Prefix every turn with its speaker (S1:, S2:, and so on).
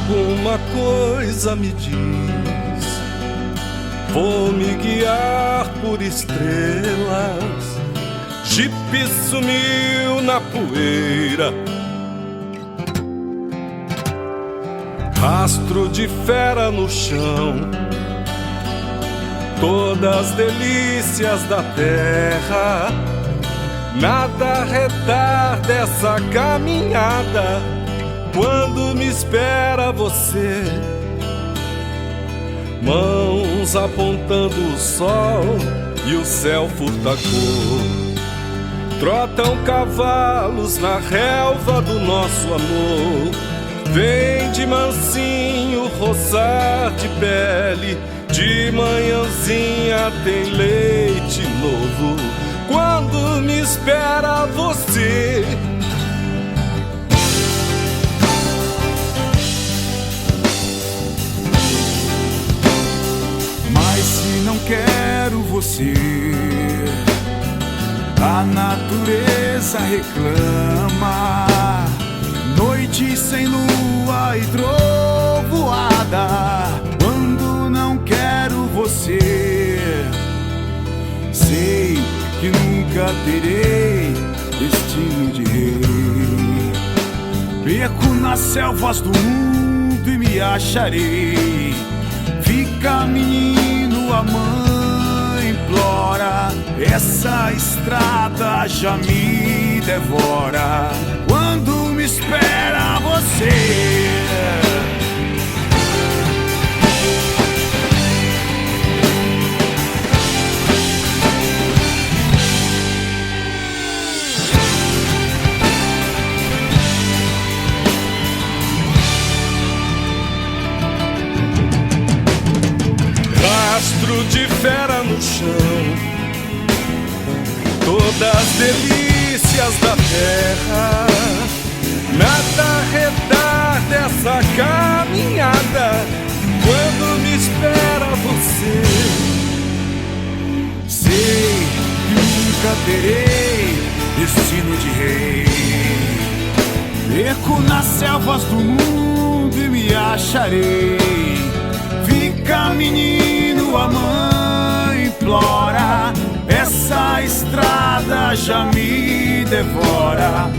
S1: alguma coisa me diz, vou me guiar por estrelas. Jipe sumiu na poeira, rastro de fera no chão. Todas delícias da terra, nada retarda essa caminhada. Quando me espera você, mãos apontando o sol e o céu furta cor. Trotam cavalos na relva do nosso amor. Vem de mansinho roçar de pele, de manhãzinha tem leite novo. Quando me espera você,
S2: mas se não quero você, a natureza reclama. Noite sem lua e trovoada. Quando não quero você, sei que nunca terei destino de rei. Perco nas selvas do mundo e me acharei. Fica menino, a mãe implora. Essa estrada já me devora. Quando me espera você,
S1: rastro de fera no chão. Todas delícias da terra, nada retarda essa caminhada. Quando me espera você,
S2: sei que nunca terei destino de rei. Perco nas selvas do mundo e me acharei. Fica menino, a mãe implora. Essa estrada já me devora.